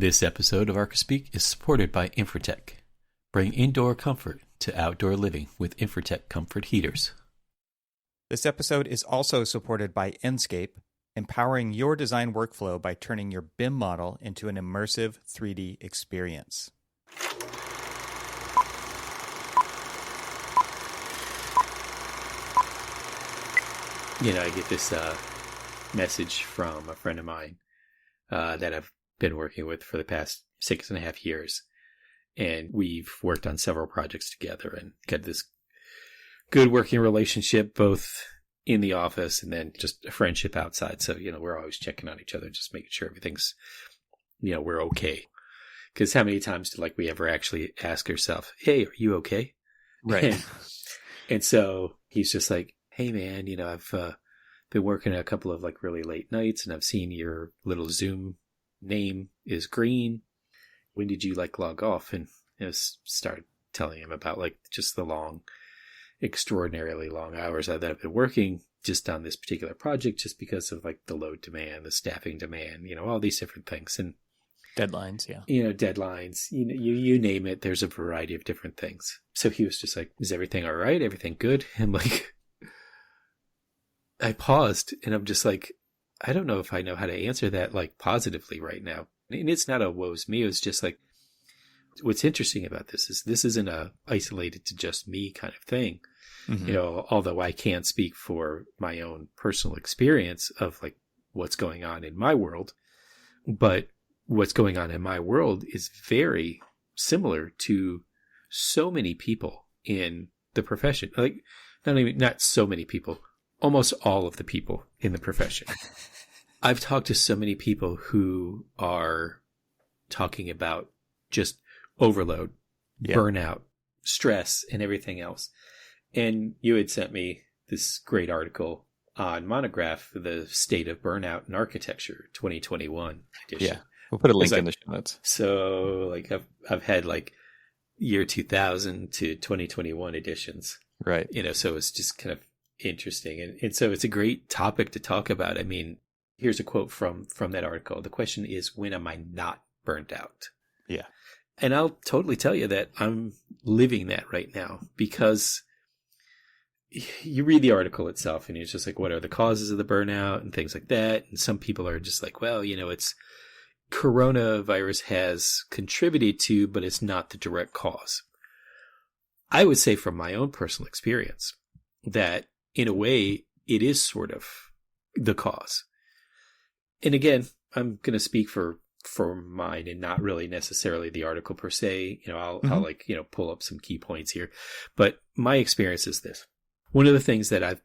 This episode of Archispeak is supported by Infratech. Bring indoor comfort to outdoor living with Infratech comfort heaters. This episode is also supported by Enscape, empowering your design workflow by turning your BIM model into an immersive 3D experience. I get this message from a friend of mine that I've been working with for the past 6.5 years. And we've worked on several projects together and got this good working relationship, both in the office and then just a friendship outside. So, we're always checking on each other, just making sure everything's, we're okay. Because how many times do we ever actually ask ourselves, hey, are you okay? Right. And so he's just like, hey, man, I've been working a couple of really late nights and I've seen your little Zoom name is green. When did you log off? And start telling him about just the long, extraordinarily long hours that I've been working just on this particular project, just because of the load demand, the staffing demand, all these different things. And deadlines. Yeah. Deadlines, you name it. There's a variety of different things. So he was just like, is everything all right? Everything good? And I paused and I'm just like, I don't know if I know how to answer that positively right now. And it's not a woe's me. It was just what's interesting about this isn't a isolated to just me kind of thing. Mm-hmm. Although I can't speak for my own personal experience of what's going on in my world, but what's going on in my world is very similar to so many people in the profession. Not so many people, almost all of the people in the profession. I've talked to so many people who are talking about just overload, burnout, stress, and everything else. And you had sent me this great article on Monograph, The State of Burnout in Architecture, 2021 edition. Yeah, we'll put a link in the show notes. So I've had year 2000 to 2021 editions. Right. So it's just kind of interesting. And so it's a great topic to talk about. I mean, here's a quote from that article. The question is, when am I not burnt out? Yeah. And I'll totally tell you that I'm living that right now, because you read the article itself and it's just what are the causes of the burnout and things like that. And some people are just well, it's coronavirus has contributed to, but it's not the direct cause. I would say from my own personal experience that in a way it is sort of the cause. And again, I'm going to speak for mine and not really necessarily the article per se. I'll pull up some key points here, but my experience is this. One of the things that I've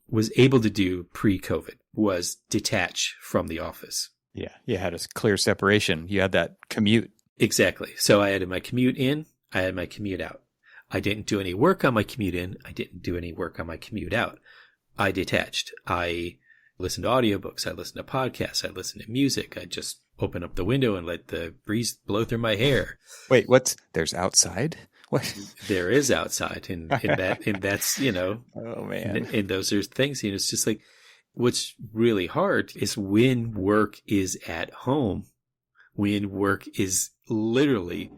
was able to do pre-COVID was detach from the office. Yeah. You had a clear separation. You had that commute. Exactly. So I had my commute in, I had my commute out. I didn't do any work on my commute in. I didn't do any work on my commute out. I detached. I listened to audiobooks. I listened to podcasts. I listened to music. I just open up the window and let the breeze blow through my hair. Wait, there's outside? What? There is outside. And that's, oh man. And those are things, it's just what's really hard is when work is at home, when work is literally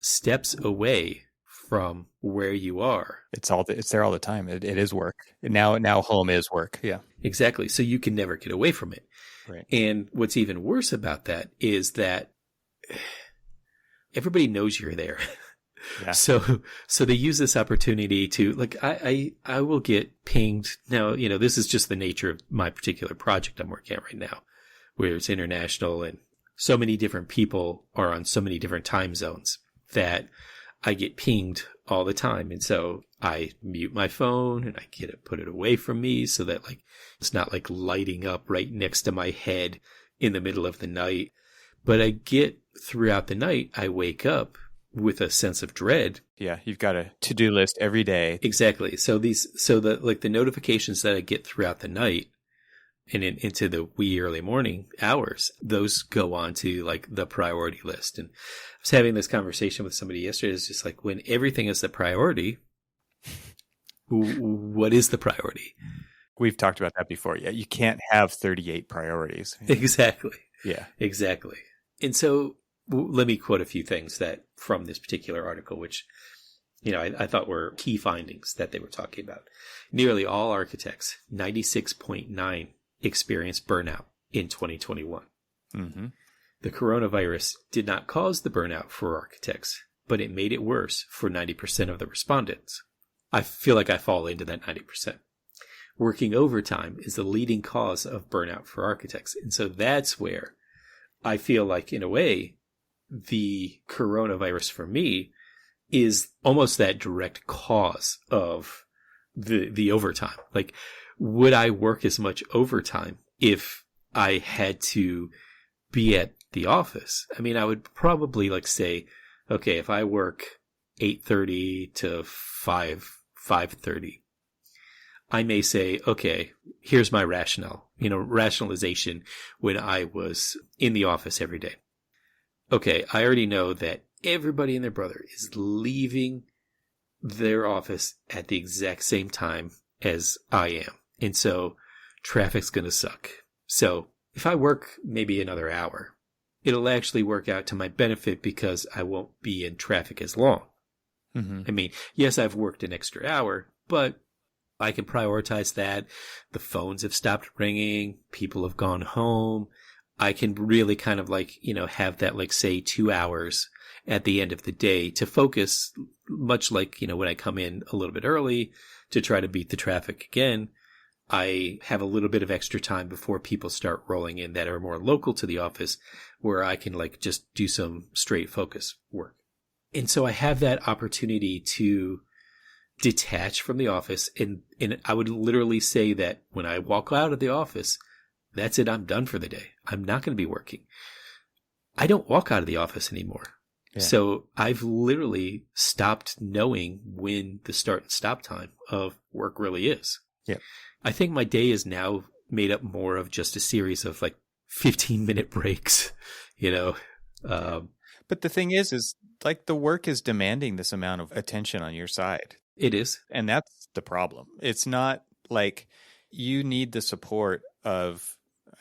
steps away from where you are. It's there all the time. It is work. Now home is work. Yeah. Exactly. So you can never get away from it. Right. And what's even worse about that is that everybody knows you're there. Yeah. So they use this opportunity to I will get pinged. Now, this is just the nature of my particular project I'm working on right now, where it's international and so many different people are on so many different time zones that I get pinged all the time. And so I mute my phone and I put it away from me so that it's not lighting up right next to my head in the middle of the night. But I get throughout the night, I wake up with a sense of dread. Yeah. You've got a to-do list every day. Exactly. So the notifications that I get throughout the night and into the wee early morning hours, those go on to the priority list. And I was having this conversation with somebody yesterday. It's just when everything is the priority, what is the priority? We've talked about that before. Yeah. You can't have 38 priorities. Exactly. Yeah. Exactly. And so let me quote a few things that from this particular article, which, I thought were key findings that they were talking about. Nearly all architects, 96.9, experienced burnout in 2021. Mm-hmm. The coronavirus did not cause the burnout for architects, but it made it worse for 90% of the respondents. I feel like I fall into that 90%. Working overtime is the leading cause of burnout for architects. And so that's where I feel like, in a way, the coronavirus for me is almost that direct cause of the overtime. Like, would I work as much overtime if I had to be at the office? I mean, I would probably say, okay, if I work 8:30 to 5:30, I may say, okay, here's my rationalization when I was in the office every day. Okay, I already know that everybody and their brother is leaving their office at the exact same time as I am. And so traffic's going to suck. So if I work maybe another hour, it'll actually work out to my benefit because I won't be in traffic as long. Mm-hmm. I mean, yes, I've worked an extra hour, but I can prioritize that. The phones have stopped ringing. People have gone home. I can really kind of have that, say 2 hours at the end of the day to focus, much like, when I come in a little bit early to try to beat the traffic again. I have a little bit of extra time before people start rolling in that are more local to the office where I can just do some straight focus work. And so I have that opportunity to detach from the office. And I would literally say that when I walk out of the office, that's it. I'm done for the day. I'm not going to be working. I don't walk out of the office anymore. Yeah. So I've literally stopped knowing when the start and stop time of work really is. Yeah. I think my day is now made up more of just a series of 15-minute breaks, But the thing is the work is demanding this amount of attention on your side. It is. And that's the problem. It's not like you need the support of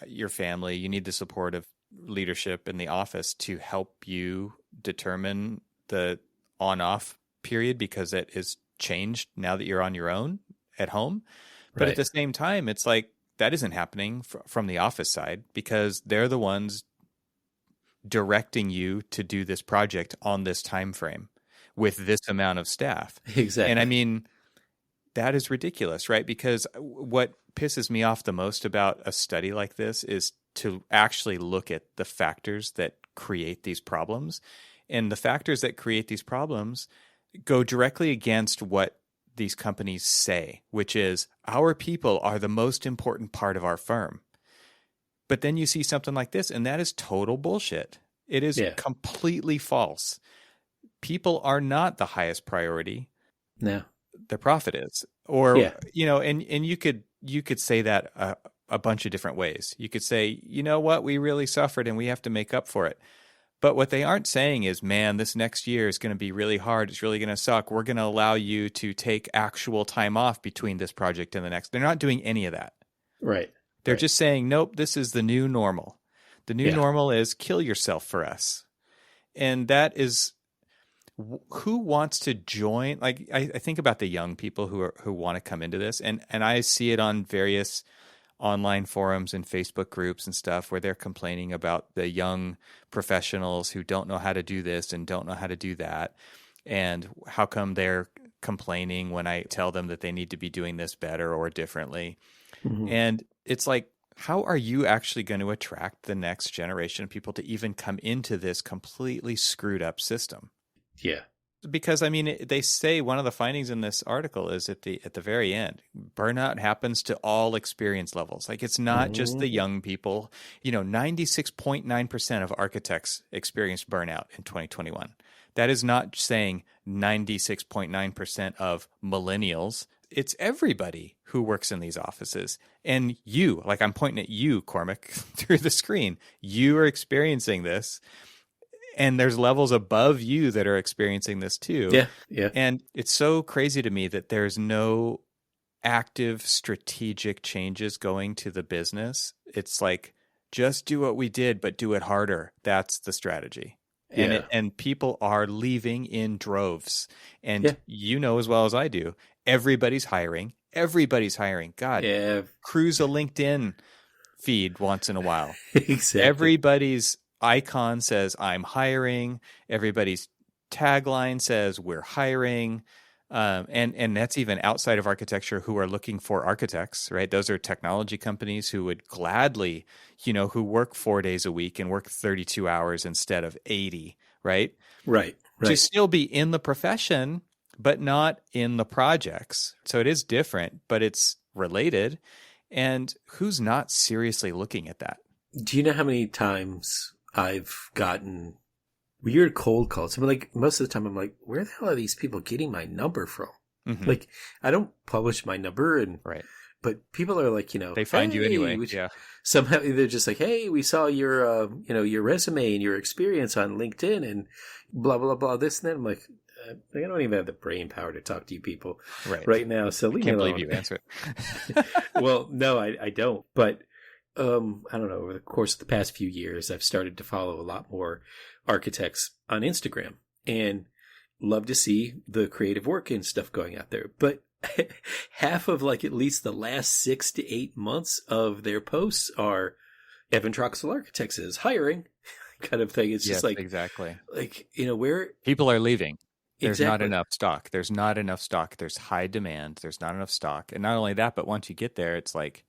your family. You need the support of leadership in the office to help you determine the on-off period because it is changed now that you're on your own at home. But at the same time, it's that isn't happening from the office side because they're the ones directing you to do this project on this time frame with this amount of staff. Exactly. And I mean, that is ridiculous, right? Because what pisses me off the most about a study like this is to actually look at the factors that create these problems. And the factors that create these problems go directly against what these companies say, which is our people are the most important part of our firm. But then you see something like this, and that is total bullshit. It is completely false. People are not the highest priority. No. The profit is. Or, and you could say that a bunch of different ways. You could say, you know what, we really suffered and we have to make up for it. But what they aren't saying is, man, this next year is going to be really hard. It's really going to suck. We're going to allow you to take actual time off between this project and the next. They're not doing any of that. Right. They're just saying, nope, this is the new normal. The new normal is kill yourself for us. And that is who wants to join. I think about the young people who want to come into this. And I see it on various online forums and Facebook groups and stuff where they're complaining about the young professionals who don't know how to do this and don't know how to do that. And how come they're complaining when I tell them that they need to be doing this better or differently? Mm-hmm. And it's how are you actually going to attract the next generation of people to even come into this completely screwed up system? Yeah. Because, I mean, they say one of the findings in this article is at the very end, burnout happens to all experience levels. It's not just the young people. 96.9% of architects experienced burnout in 2021. That is not saying 96.9% of millennials. It's everybody who works in these offices. And you, I'm pointing at you, Cormac, through the screen. You are experiencing this. And there's levels above you that are experiencing this too. Yeah, yeah. And it's so crazy to me that there's no active strategic changes going to the business. It's just do what we did, but do it harder. That's the strategy. Yeah. and people are leaving in droves. And Yeah. you know as well as I do, everybody's hiring. Everybody's hiring. God, Yeah. cruise a LinkedIn feed once in a while. Exactly. Everybody's icon says I'm hiring. Everybody's tagline says we're hiring. And that's even outside of architecture who are looking for architects, right? Those are technology companies who would gladly, who work 4 days a week and work 32 hours instead of 80, right? Right. To Right. still be in the profession, but not in the projects. So it is different, but it's related. And who's not seriously looking at that? Do you know how many times I've gotten weird cold calls? I mean, like, most of the time I'm like, where the hell are these people getting my number from? Mm-hmm. Like, I don't publish my number, Right. but people are like, They find you anyway. Yeah. Somehow they're just like, hey, we saw your, your resume and your experience on LinkedIn and blah, blah, blah, this and that. I'm like, I don't even have the brain power to talk to you people right now. So leave me Can't alone. believe you answer it. Well, no, I don't. But I don't know. Over the course of the past few years, I've started to follow a lot more architects on Instagram and love to see the creative work and stuff going out there. But half of like at least the last 6 to 8 months of their posts are Evan Troxel Architects is hiring kind of thing. It's just like, exactly. like, where people are leaving. There's not exactly. enough stock. There's not enough stock. There's high demand. There's not enough stock. And not only that, but once you get there, it's like,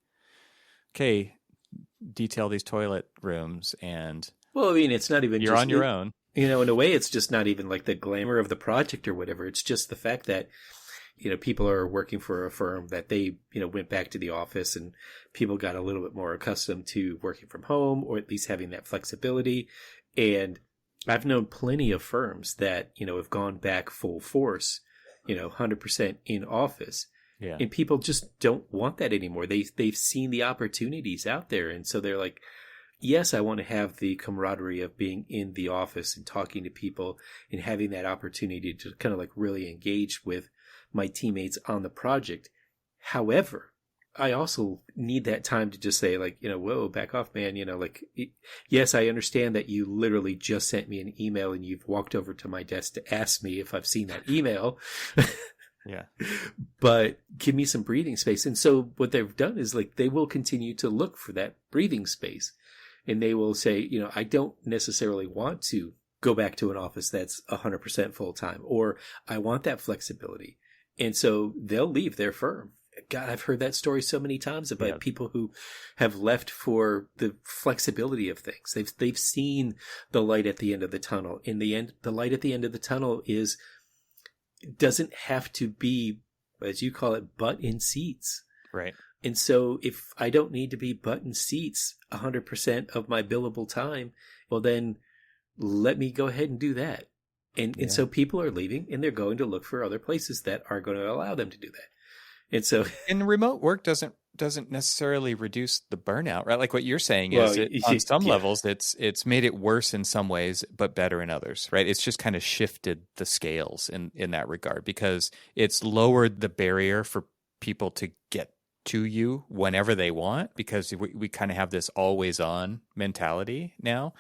okay, detail these toilet rooms and Well, I mean, it's not even you're just on your own. in a way, it's just not even like the glamour of the project or whatever. It's just the fact that, people are working for a firm that they, went back to the office and people got a little bit more accustomed to working from home or at least having that flexibility. And I've known plenty of firms that, have gone back full force, 100% in office. Yeah. And people just don't want that anymore. They've seen the opportunities out there. And so they're like, yes, I want to have the camaraderie of being in the office and talking to people and having that opportunity to kind of like really engage with my teammates on the project. However, I also need that time to just say like, whoa, back off, man. Like, yes, I understand that you literally just sent me an email and you've walked over to my desk to ask me if I've seen that email. Yeah. But give me some breathing space. And so what they've done is like, they will continue to look for that breathing space. And they will say, I don't necessarily want to go back to an office that's 100% full time, or I want that flexibility. And so they'll leave their firm. God, I've heard that story so many times about people who have left for the flexibility of things. They've seen the light at the end of the tunnel. In the end, the light at the end of the tunnel doesn't have to be, as you call it, butt in seats. Right. And so if I don't need to be butt in seats 100% of my billable time, well, then let me go ahead and do that. And so people are leaving and they're going to look for other places that are going to allow them to do that. And so, and remote work doesn't necessarily reduce the burnout, right? Like what you're saying is on some levels, it's made it worse in some ways, but better in others, right? It's just kind of shifted the scales in that regard because it's lowered the barrier for people to get to you whenever they want because we kind of have this always on mentality now.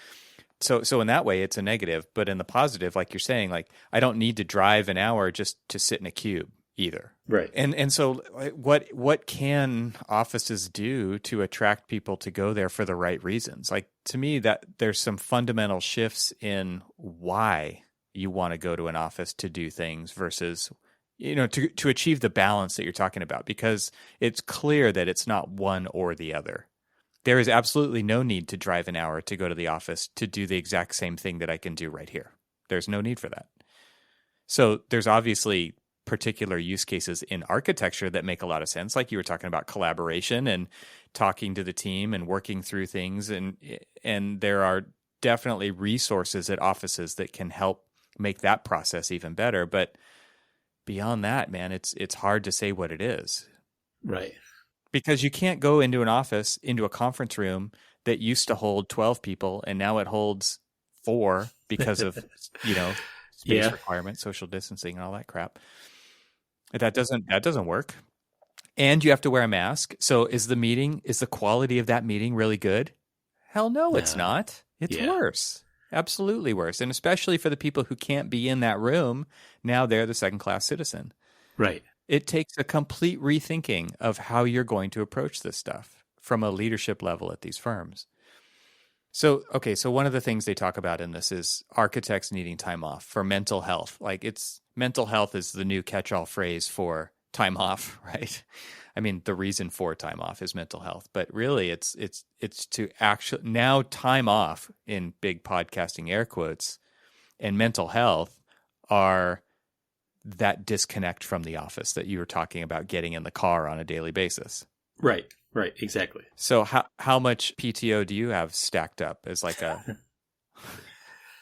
So in that way, it's a negative, but in the positive, like you're saying, like I don't need to drive an hour just to sit in a cube either. Right. And so what can offices do to attract people to go there for the right reasons? Like to me, that there's some fundamental shifts in why you want to go to an office to do things versus, to achieve the balance that you're talking about, because it's clear that it's not one or the other. There is absolutely no need to drive an hour to go to the office to do the exact same thing that I can do right here. There's no need for that. So there's obviously particular use cases in architecture that make a lot of sense. Like you were talking about collaboration and talking to the team and working through things. And there are definitely resources at offices that can help make that process even better. But beyond that, man, it's hard to say what it is. Right. Because you can't go into an office, into a conference room that used to hold 12 people and now it holds 4 because of, space requirements, social distancing and all that crap. That doesn't work. And you have to wear a mask. So is the quality of that meeting really good? Hell no, it's not. It's worse. Absolutely worse. And especially for the people who can't be in that room, now they're the second-class citizen. Right. It takes a complete rethinking of how you're going to approach this stuff from a leadership level at these firms. So one of the things they talk about in this is architects needing time off for mental health. Like mental health is the new catch-all phrase for time off, right? I mean, the reason for time off is mental health, but really it's to actually now time off in big podcasting air quotes and mental health are that disconnect from the office that you were talking about getting in the car on a daily basis. Right, exactly. So how much PTO do you have stacked up as like a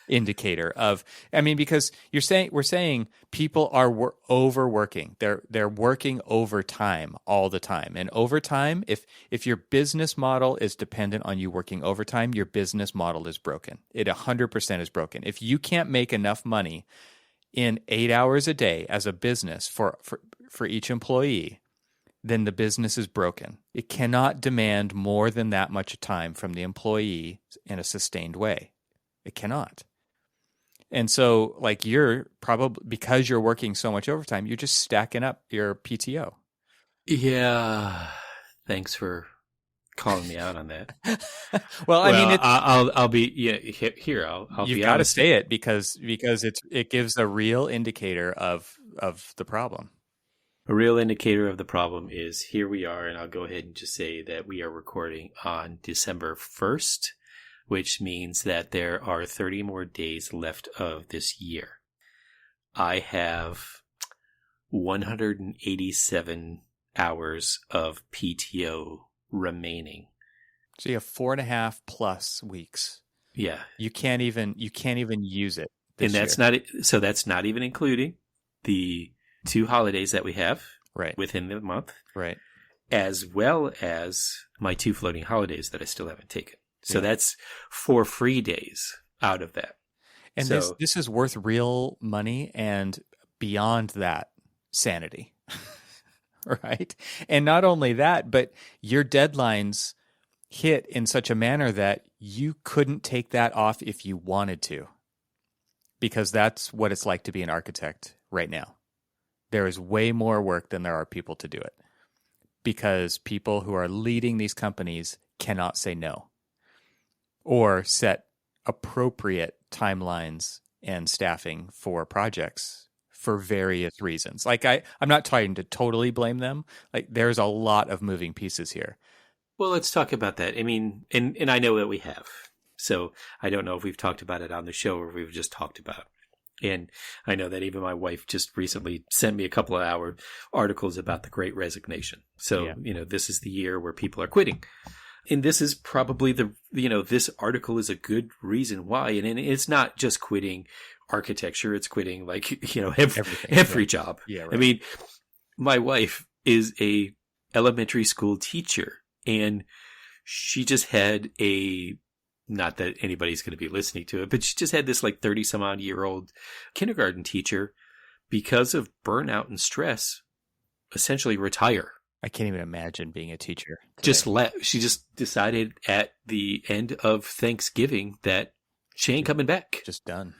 indicator of, I mean, because we're saying people are overworking. They're working overtime all the time. And overtime, if your business model is dependent on you working overtime, your business model is broken. It 100% is broken. If you can't make enough money in 8 hours a day as a business for each employee, then the business is broken. It cannot demand more than that much time from the employee in a sustained way. It cannot. And so, like, you're probably, because you're working so much overtime, you're just stacking up your PTO. Yeah. Thanks for calling me out on that. Well, I mean, I'll be here. I'll you've be got to honest. say it because it gives a real indicator of the problem. A real indicator of the problem is here we are, and I'll go ahead and just say that we are recording on December 1st, which means that there are 30 more days left of this year. I have 187 hours of PTO remaining. So you have 4.5 plus weeks. Yeah. You can't even use it this And that's not even including the 2 holidays that we have within the month. Right. As well as my 2 floating holidays that I still haven't taken. So that's 4 free days out of that. And this is worth real money and beyond that, sanity. Right? And not only that, but your deadlines hit in such a manner that you couldn't take that off if you wanted to. Because that's what it's like to be an architect right now. There is way more work than there are people to do it. Because people who are leading these companies cannot say no. Or set appropriate timelines and staffing for projects for various reasons. Like I'm not trying to totally blame them. Like there's a lot of moving pieces here. Well, let's talk about that. I mean, and I know that we have. So I don't know if we've talked about it on the show or if we've just talked about it. And I know that even my wife just recently sent me a couple of articles about the Great Resignation. So, this is the year where people are quitting. And this is probably this article is a good reason why. And it's not just quitting architecture. It's quitting every job. Yeah, right. I mean, my wife is a elementary school teacher and she just had not that anybody's going to be listening to it, but she just had this 30 some odd year old kindergarten teacher because of burnout and stress, essentially retire. I can't even imagine being a teacher today. She just decided at the end of Thanksgiving that she ain't coming back. Just done.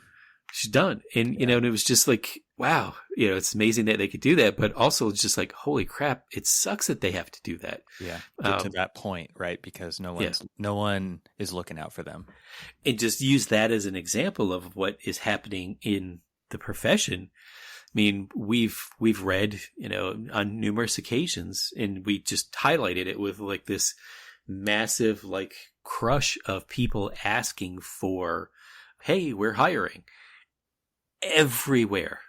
She's done. And, and it was just like, wow, it's amazing that they could do that. But also it's just like, holy crap, it sucks that they have to do that. Yeah. Get to that point, right? Because no one is looking out for them. And just use that as an example of what is happening in the profession. I mean, we've read, on numerous occasions, and we just highlighted it with this massive crush of people asking for, hey, we're hiring. Everywhere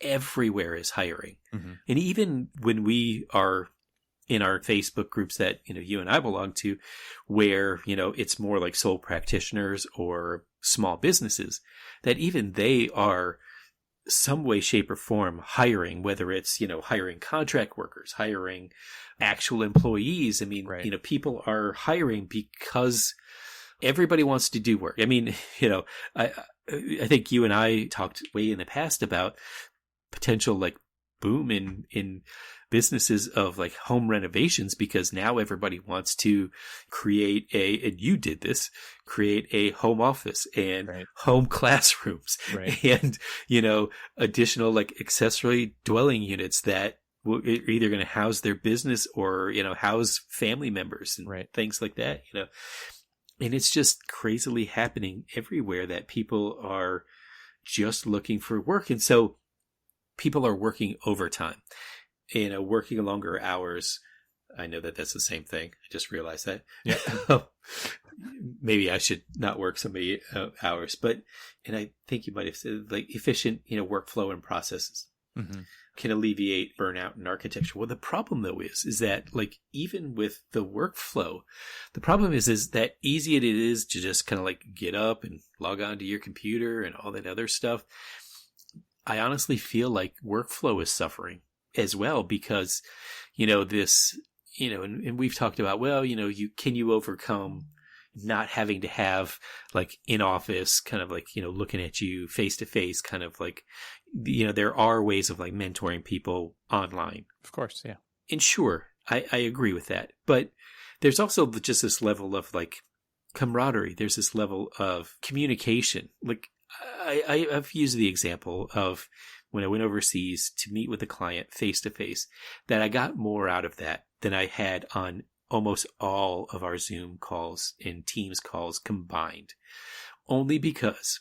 is hiring. Mm-hmm. And even when we are in our Facebook groups that, you and I belong to, where, it's more like sole practitioners or small businesses, that even they are some way, shape, or form hiring, whether it's, hiring contract workers, hiring actual employees. I mean, people are hiring because everybody wants to do work. I mean, I think you and I talked way in the past about potential boom in businesses of like home renovations, because now everybody wants to create and you did this, create a home office and Right. home classrooms Right. and, additional like accessory dwelling units that are either going to house their business or, house family members and Right. things like that, And it's just crazily happening everywhere that people are just looking for work. And so people are working overtime, working longer hours. I know that that's the same thing. I just realized that. Yeah. Maybe I should not work so many hours, and I think you might have said like efficient, workflow and processes can alleviate burnout in architecture. Well, the problem though is that like even with the workflow, the problem is that easy it is to just kind of like get up and log on to your computer and all that other stuff. I honestly feel like workflow is suffering as well because, this, and we've talked about, well, can you overcome not having to have like in office kind of like, looking at you face to face, kind of like, there are ways of like mentoring people online. Of course. Yeah. And sure, I agree with that. But there's also just this level of like camaraderie. There's this level of communication. Like I've used the example of when I went overseas to meet with a client face to face, that I got more out of that than I had on almost all of our Zoom calls and Teams calls combined, only because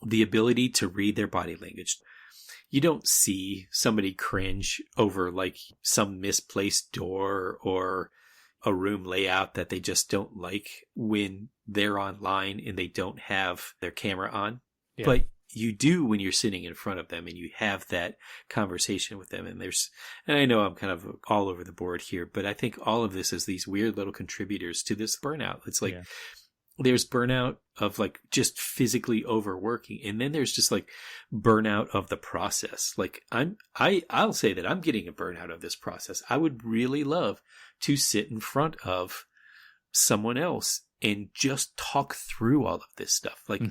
the ability to read their body language. You don't see somebody cringe over like some misplaced door or a room layout that they just don't like when they're online and they don't have their camera on. Yeah. But you do when you're sitting in front of them and you have that conversation with them. And I know I'm kind of all over the board here, but I think all of this is these weird little contributors to this burnout. It's like, there's burnout of like just physically overworking. And then there's just like burnout of the process. Like I'll say that I'm getting a burnout of this process. I would really love to sit in front of someone else and just talk through all of this stuff. Like,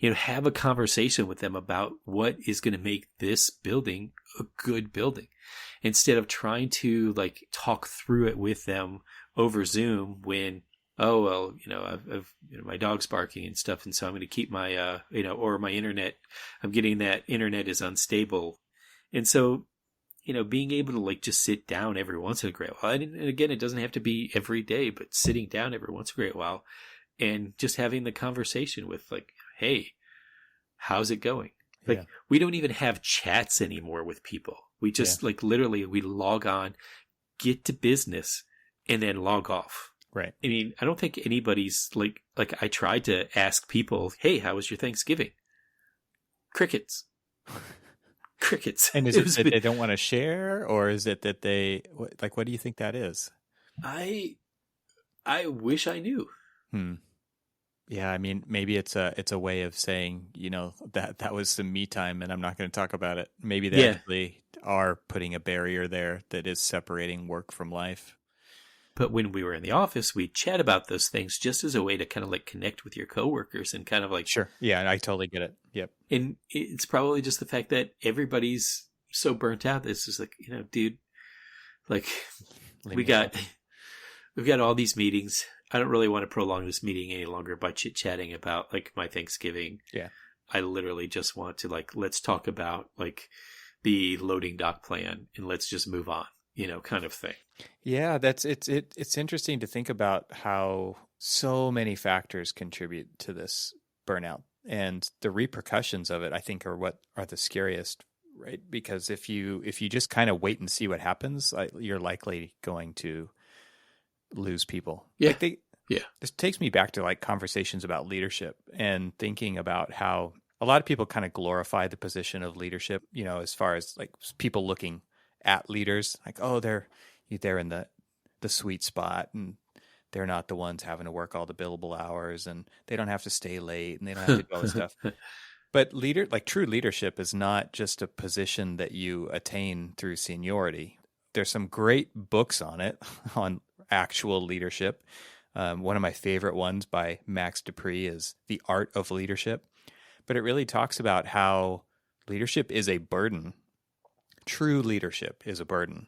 have a conversation with them about what is going to make this building a good building instead of trying to like talk through it with them over Zoom when, oh, well, I've my dog's barking and stuff. And so I'm going to keep my, or my internet, I'm getting that internet is unstable. And so, being able to like just sit down every once in a great while. And again, it doesn't have to be every day, but sitting down every once in a great while and just having the conversation with like, hey, how's it going? Like we don't even have chats anymore with people. We just like literally we log on, get to business and then log off. Right. I mean, I don't think anybody's like I tried to ask people, hey, how was your Thanksgiving? Crickets. Crickets. And is it that they don't want to share, or is it that they like? What do you think that is? I wish I knew. Yeah, I mean, maybe it's a way of saying, that was some me time, and I'm not going to talk about it. Maybe they actually are putting a barrier there that is separating work from life. But when we were in the office, we'd chat about those things just as a way to kind of like connect with your coworkers and kind of like... Sure. Yeah, I totally get it. Yep. And it's probably just the fact that everybody's so burnt out. It's just like, dude, like we've got all these meetings. I don't really want to prolong this meeting any longer by chit-chatting about like my Thanksgiving. Yeah. I literally just want to like, let's talk about like the loading dock plan and let's just move on. Kind of thing. Yeah, it's interesting to think about how so many factors contribute to this burnout, and the repercussions of it, I think, are what are the scariest, right? Because if you just kind of wait and see what happens, you're likely going to lose people. Yeah. This takes me back to like conversations about leadership and thinking about how a lot of people kind of glorify the position of leadership, as far as like people looking at leaders, like, oh, they're in the sweet spot and they're not the ones having to work all the billable hours and they don't have to stay late and they don't have to do all this stuff. But true leadership is not just a position that you attain through seniority. There's some great books on it, on actual leadership. One of my favorite ones by Max Dupree is The Art of Leadership. But it really talks about how leadership is a burden True leadership is a burden.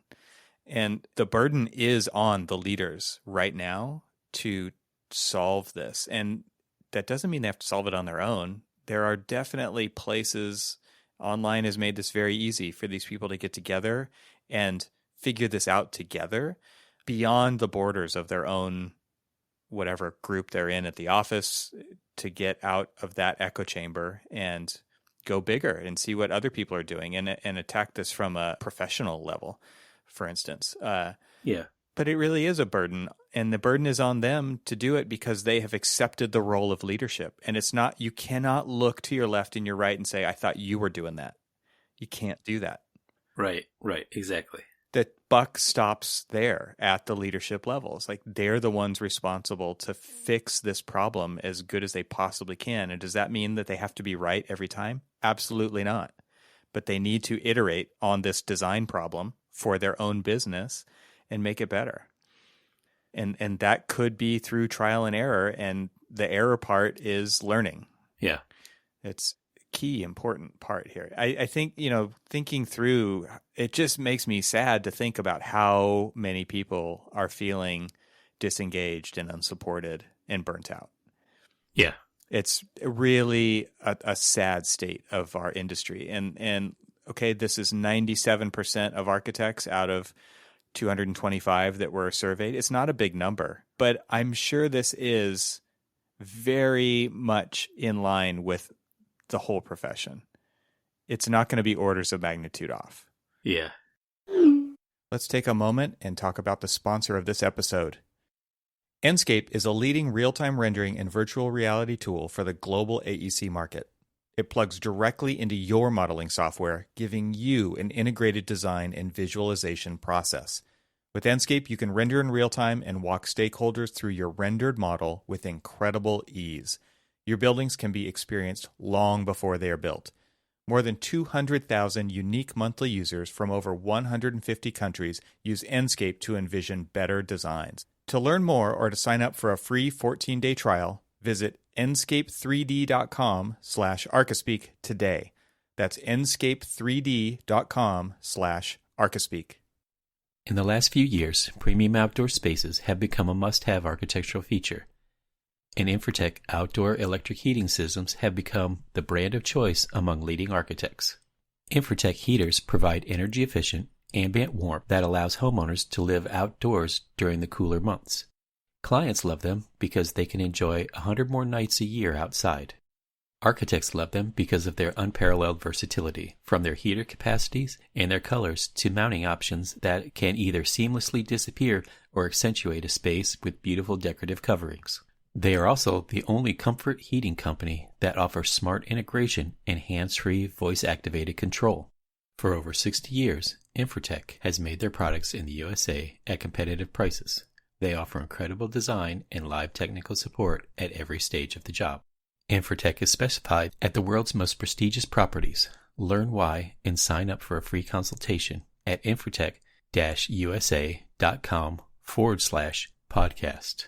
And the burden is on the leaders right now to solve this. And that doesn't mean they have to solve it on their own. There are definitely places, online has made this very easy for these people to get together and figure this out together beyond the borders of their own, whatever group they're in at the office, to get out of that echo chamber and go bigger and see what other people are doing and attack this from a professional level, for instance. Yeah. But it really is a burden, and the burden is on them to do it because they have accepted the role of leadership. And it's not, you cannot look to your left and your right and say, I thought you were doing that. You can't do that. Right, exactly. The buck stops there at the leadership levels. Like, they're the ones responsible to fix this problem as good as they possibly can. And does that mean that they have to be right every time? Absolutely not. But they need to iterate on this design problem for their own business and make it better. And that could be through trial and error. And the error part is learning. Yeah. It's a key, important part here. I think, thinking through, it just makes me sad to think about how many people are feeling disengaged and unsupported and burnt out. Yeah. It's really a sad state of our industry. And okay, this is 97% of architects out of 225 that were surveyed. It's not a big number, but I'm sure this is very much in line with the whole profession. It's not going to be orders of magnitude off. Yeah. Let's take a moment and talk about the sponsor of this episode. Enscape is a leading real-time rendering and virtual reality tool for the global AEC market. It plugs directly into your modeling software, giving you an integrated design and visualization process. With Enscape, you can render in real time and walk stakeholders through your rendered model with incredible ease. Your buildings can be experienced long before they are built. More than 200,000 unique monthly users from over 150 countries use Enscape to envision better designs. To learn more or to sign up for a free 14-day trial, visit enscape3d.com/Archispeak today. That's enscape3d.com/Archispeak. In the last few years, premium outdoor spaces have become a must-have architectural feature. And Infratech outdoor electric heating systems have become the brand of choice among leading architects. Infratech heaters provide energy-efficient, ambient warmth that allows homeowners to live outdoors during the cooler months. Clients love them because they can enjoy 100 more nights a year outside. Architects love them because of their unparalleled versatility, from their heater capacities and their colors to mounting options that can either seamlessly disappear or accentuate a space with beautiful decorative coverings. They are also the only comfort heating company that offers smart integration and hands-free voice-activated control. For over 60 years, Infratech has made their products in the USA at competitive prices. They offer incredible design and live technical support at every stage of the job. Infratech is specified at the world's most prestigious properties. Learn why and sign up for a free consultation at infratech-usa.com/podcast.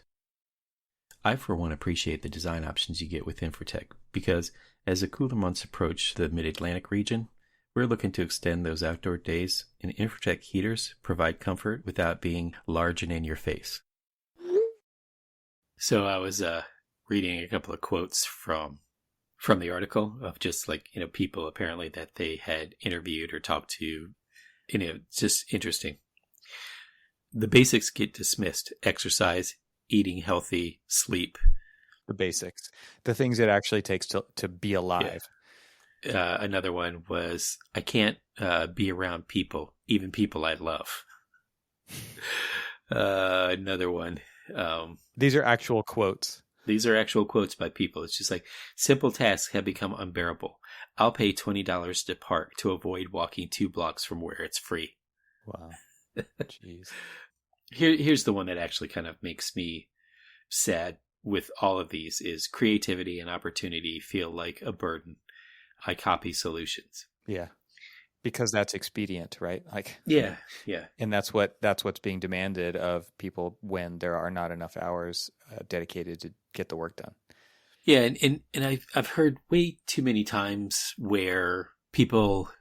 I, for one, appreciate the design options you get with Infratech because as the cooler months approach the Mid-Atlantic region, we're looking to extend those outdoor days, and Infratech heaters provide comfort without being large and in your face. So I was reading a couple of quotes from the article of just people apparently that they had interviewed or talked to. It's just interesting. The basics get dismissed: exercise, eating healthy, sleep. The basics. The things it actually takes to be alive. Yeah. Another one was, I can't be around people, even people I love. Another one. These are actual quotes. These are actual quotes by people. It's just like, simple tasks have become unbearable. I'll pay $20 to park to avoid walking 2 blocks from where it's free. Wow. Jeez. Here's the one that actually kind of makes me sad with all of these is creativity and opportunity feel like a burden. I copy solutions. Yeah. Because that's expedient, right? Yeah. And that's what's being demanded of people when there are not enough hours dedicated to get the work done. Yeah, and I've heard way too many times where people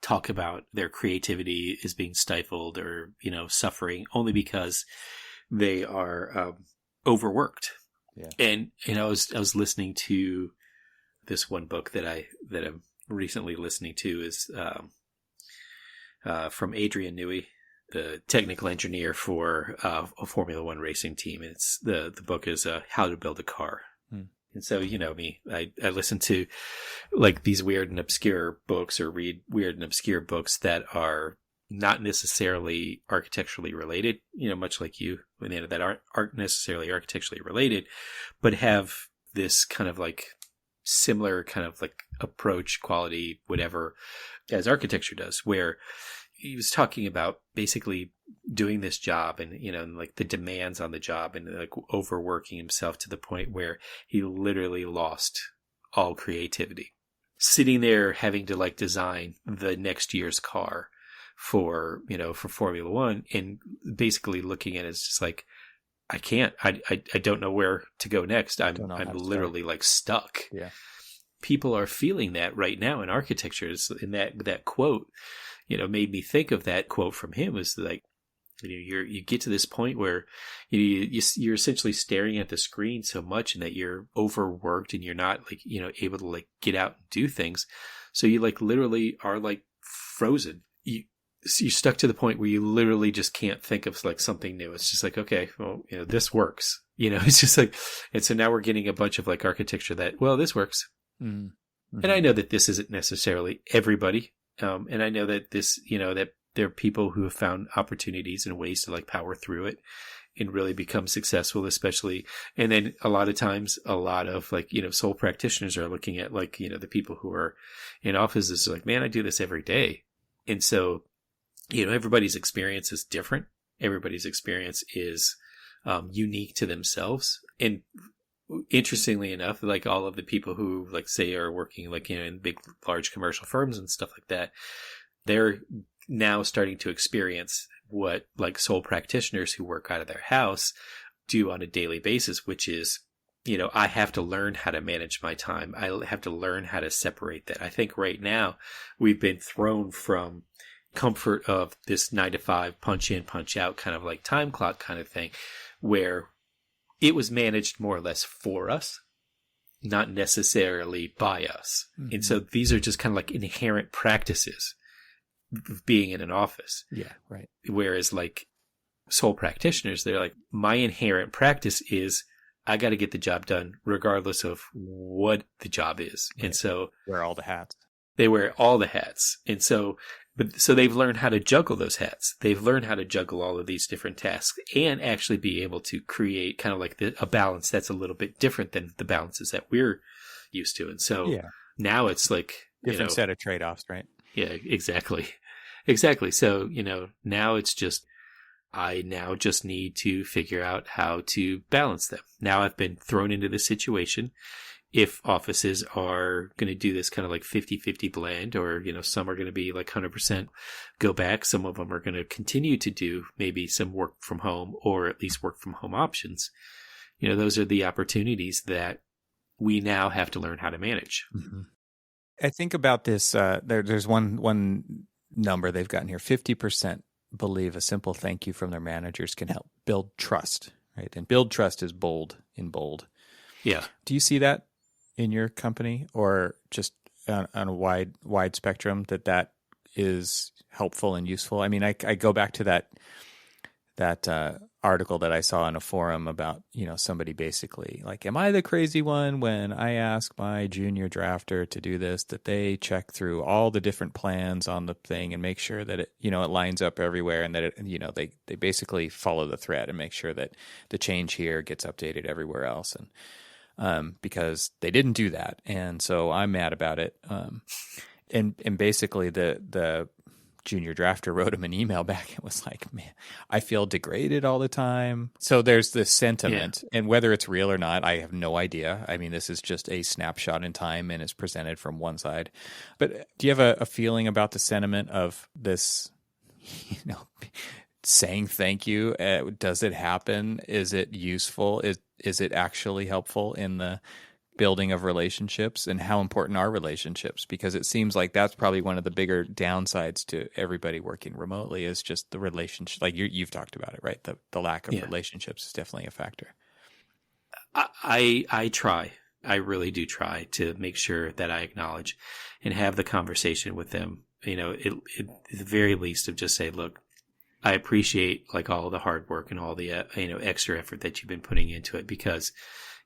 talk about their creativity is being stifled or, suffering only because they are overworked. Yeah. And, I was listening to this one book that I'm recently listening to is from Adrian Newey, the technical engineer for a Formula One racing team. And it's the book is How to Build a Car. And so, me, I listen to like these weird and obscure books or read weird and obscure books that are not necessarily architecturally related, much like you, that aren't necessarily architecturally related, but have this kind of like similar kind of like approach, quality, whatever, as architecture does, where he was talking about basically doing this job and, and like the demands on the job and like overworking himself to the point where he literally lost all creativity. Sitting there having to like design the next year's car for Formula One and basically looking at it as just like, I can't, I don't know where to go next. I'm literally like stuck. Yeah. People are feeling that right now in architecture. In that quote, made me think of that quote from him was like, you get to this point where you're essentially staring at the screen so much and that you're overworked and you're not like, able to like get out and do things. So you like literally are like frozen. You're stuck to the point where you literally just can't think of like something new. It's just like, okay, well, this works, it's just like, and so now we're getting a bunch of like architecture that, well, this works. Mm-hmm. And I know that this isn't necessarily everybody. And I know that this, that there are people who have found opportunities and ways to like power through it and really become successful, especially. And then a lot of times, a lot of like, sole practitioners are looking at like, the people who are in offices like, man, I do this every day. And so, everybody's experience is different. Everybody's experience is unique to themselves. And interestingly enough, like all of the people who like say are working like, in big, large commercial firms and stuff like that, they're now starting to experience what like sole practitioners who work out of their house do on a daily basis, which is, I have to learn how to manage my time. I have to learn how to separate that. I think right now we've been thrown from comfort of this 9 to 5 punch in, punch out kind of like time clock kind of thing, where it was managed more or less for us, not necessarily by us. Mm-hmm. And so these are just kind of like inherent practices of being in an office. Yeah, right. Whereas like sole practitioners, they're like, my inherent practice is I got to get the job done regardless of what the job is. Right. And so wear all the hats. They wear all the hats. And so they've learned how to juggle those hats. They've learned how to juggle all of these different tasks and actually be able to create kind of like a balance that's a little bit different than the balances that we're used to. And so now it's like different set of trade-offs, right? Yeah, exactly. Exactly. So, now it's just, I now just need to figure out how to balance them. Now I've been thrown into this situation. If offices are going to do this kind of like 50-50 blend, or, some are going to be like 100% go back. Some of them are going to continue to do maybe some work from home or at least work from home options. Those are the opportunities that we now have to learn how to manage. Mm-hmm. I think about this. There's one number they've gotten here. 50% believe a simple thank you from their managers can help build trust, right? And build trust is bold in bold. Yeah. Do you see that in your company, or just on a wide spectrum that is helpful and useful? I mean, I go back to that article that I saw in a forum about, somebody basically like, am I the crazy one when I ask my junior drafter to do this, that they check through all the different plans on the thing and make sure that it, it lines up everywhere, and that it, they basically follow the thread and make sure that the change here gets updated everywhere else. And because they didn't do that. And so I'm mad about it. And basically the junior drafter wrote him an email back. It was like, man, I feel degraded all the time. So there's this sentiment, and whether it's real or not, I have no idea. I mean, this is just a snapshot in time and is presented from one side. But do you have a feeling about the sentiment of this, saying thank you? Does it happen? Is it useful? Is it actually helpful in the building of relationships and how important are relationships, because it seems like that's probably one of the bigger downsides to everybody working remotely is just the relationship. Like you've talked about it, right? The lack of relationships is definitely a factor. I try. I really do try to make sure that I acknowledge and have the conversation with them. You know, at the very least of just say, look, I appreciate like all the hard work and all the, extra effort that you've been putting into it, because,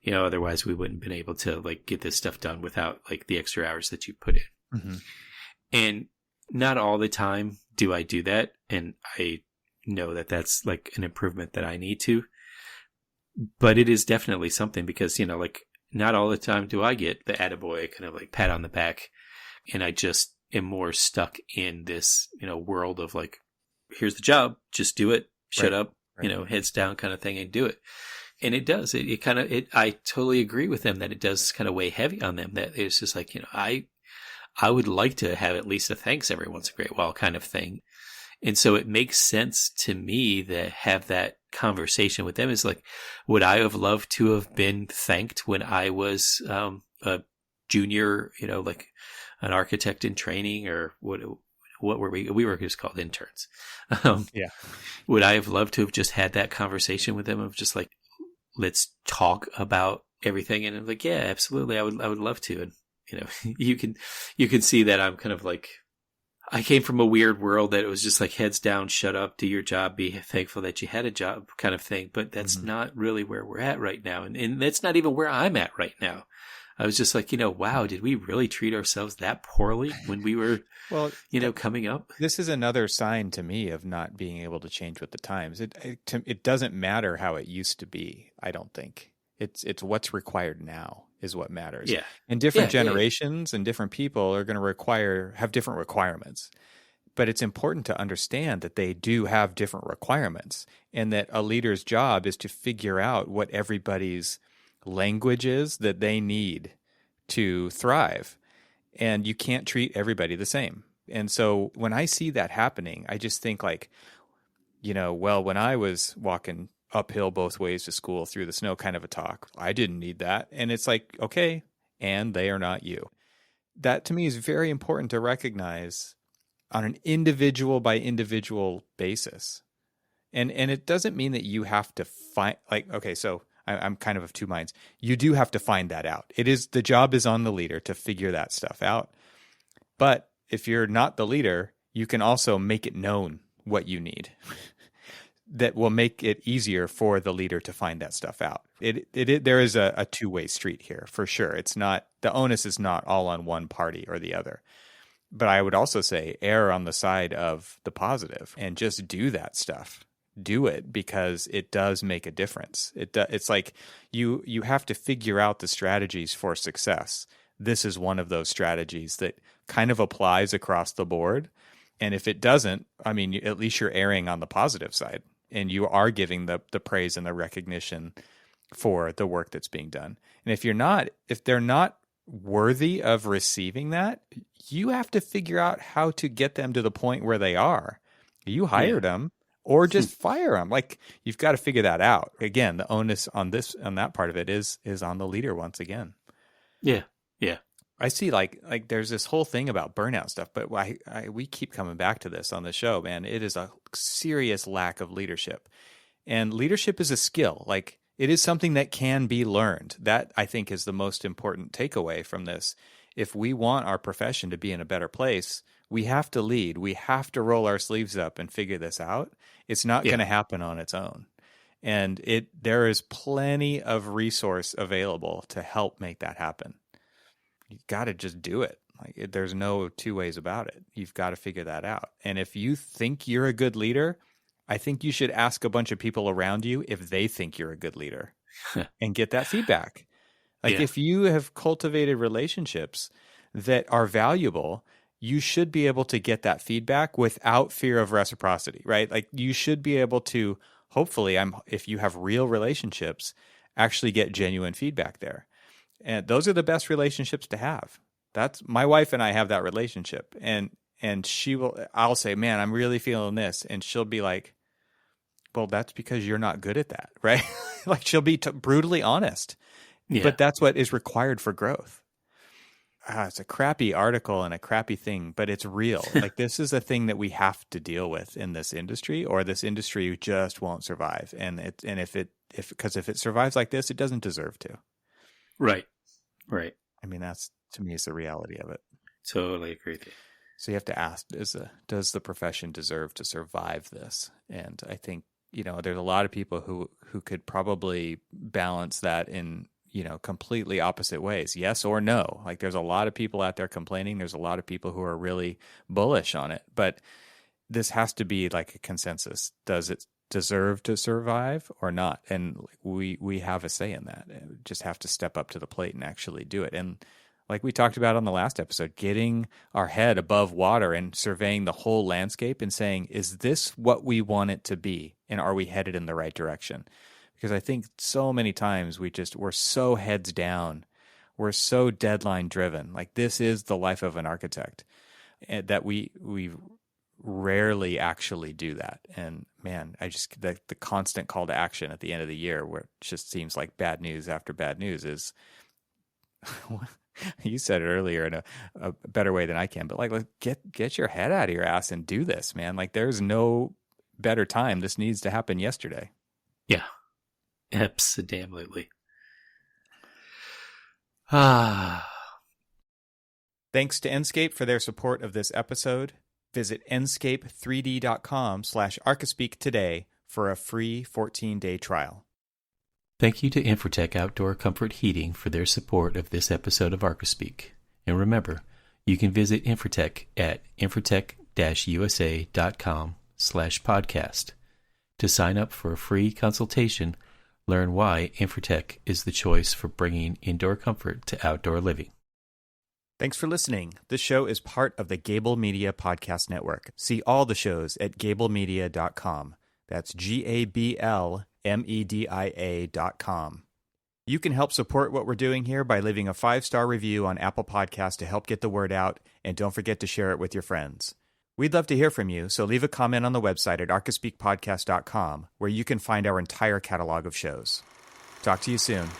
otherwise we wouldn't have been able to like get this stuff done without like the extra hours that you put in. Mm-hmm. And not all the time do I do that. And I know that that's like an improvement that I need to, but it is definitely something because, like not all the time do I get the attaboy kind of like pat on the back. And I just am more stuck in this, world of like, here's the job, just do it, shut up, heads down kind of thing and do it. And it does, I totally agree with them that it does kind of weigh heavy on them, that it's just like, I would like to have at least a thanks every once in a great while kind of thing. And so it makes sense to me to have that conversation with them is like, would I have loved to have been thanked when I was a junior, like an architect in training, or what were we? We were just called interns. Would I have loved to have just had that conversation with them of just like, let's talk about everything? And I'm like, yeah, absolutely. I would love to. And, you can see that I'm kind of like, I came from a weird world that it was just like heads down, shut up, do your job, be thankful that you had a job kind of thing. But that's not really where we're at right now. And that's not even where I'm at right now. I was just like, wow, did we really treat ourselves that poorly when we were, coming up? This is another sign to me of not being able to change with the times. It doesn't matter how it used to be, I don't think. It's what's required now is what matters. Yeah. And different generations and different people are going to have different requirements. But it's important to understand that they do have different requirements, and that a leader's job is to figure out what everybody's language is that they need to thrive. And you can't treat everybody the same. And so when I see that happening, I just think like, when I was walking uphill both ways to school through the snow kind of a talk, I didn't need that. And it's like, okay, and they are not you. That to me is very important to recognize on an individual by individual basis. And it doesn't mean that you have to find so I'm kind of two minds. You do have to find that out. The job is on the leader to figure that stuff out. But if you're not the leader, you can also make it known what you need. That will make it easier for the leader to find that stuff out. There is a two-way street here for sure. It's not, the onus is not all on one party or the other. But I would also say err on the side of the positive and just do that stuff. Do it because it does make a difference. It's like you have to figure out the strategies for success. This is one of those strategies that kind of applies across the board. And if it doesn't, I mean, at least you're erring on the positive side. And you are giving the praise and the recognition for the work that's being done. And if they're not worthy of receiving that, you have to figure out how to get them to the point where they are. You hired them or just fire them. Like, you've got to figure that out. Again, the onus on that part of it is on the leader once again. Yeah. Yeah. I see like there's this whole thing about burnout stuff, but we keep coming back to this on the show, man. It is a serious lack of leadership, and leadership is a skill. Like, it is something that can be learned. That, I think, is the most important takeaway from this. If we want our profession to be in a better place, we have to lead. We have to roll our sleeves up and figure this out. It's not going to happen on its own. And there is plenty of resource available to help make that happen. You got to just do it. Like, there's no two ways about it. You've got to figure that out. And if you think you're a good leader, I think you should ask a bunch of people around you if they think you're a good leader and get that feedback. Like, if you have cultivated relationships that are valuable, you should be able to get that feedback without fear of reciprocity, right? Like, you should be able to, hopefully, if you have real relationships, actually get genuine feedback there. And those are the best relationships to have. That's my wife and I have that relationship. And I'll say, man, I'm really feeling this. And she'll be like, well, that's because you're not good at that, right? Like, she'll be brutally honest. Yeah. But that's what is required for growth. It's a crappy article and a crappy thing, but it's real. Like, this is a thing that we have to deal with in this industry, or this industry just won't survive. And if it survives like this, it doesn't deserve to. Right. I mean, that's, to me, is the reality of it. Totally agree with you. So you have to ask, does the profession deserve to survive this? And I think, there's a lot of people who could probably balance that in, completely opposite ways. Yes or no. Like, there's a lot of people out there complaining. There's a lot of people who are really bullish on it. But this has to be like a consensus. Does it deserve to survive or not? And we have a say in that. We just have to step up to the plate and actually do it. And like we talked about on the last episode, getting our head above water and surveying the whole landscape and saying, is this what we want it to be? And are we headed in the right direction? Because I think so many times we're so heads down. We're so deadline driven. Like, this is the life of an architect, and that we rarely actually do that. And man, the constant call to action at the end of the year, where it just seems like bad news after bad news, is you said it earlier in a better way than I can, but like get your head out of your ass and do this, man. Like, there's no better time. This needs to happen yesterday. Yeah, absolutely. Thanks to Enscape for their support of this episode. Visit enscape3d.com/Archispeak today for a free 14-day trial. Thank you to Infratech Outdoor Comfort Heating for their support of this episode of Archispeak. And remember, you can visit Infratech at infratech-usa.com/podcast. To sign up for a free consultation, learn why Infratech is the choice for bringing indoor comfort to outdoor living. Thanks for listening. This show is part of the Gable Media Podcast Network. See all the shows at gablemedia.com. That's GABLMEDIA.com. You can help support what we're doing here by leaving a 5-star review on Apple Podcasts to help get the word out, and don't forget to share it with your friends. We'd love to hear from you, so leave a comment on the website at archispeakpodcast.com, where you can find our entire catalog of shows. Talk to you soon.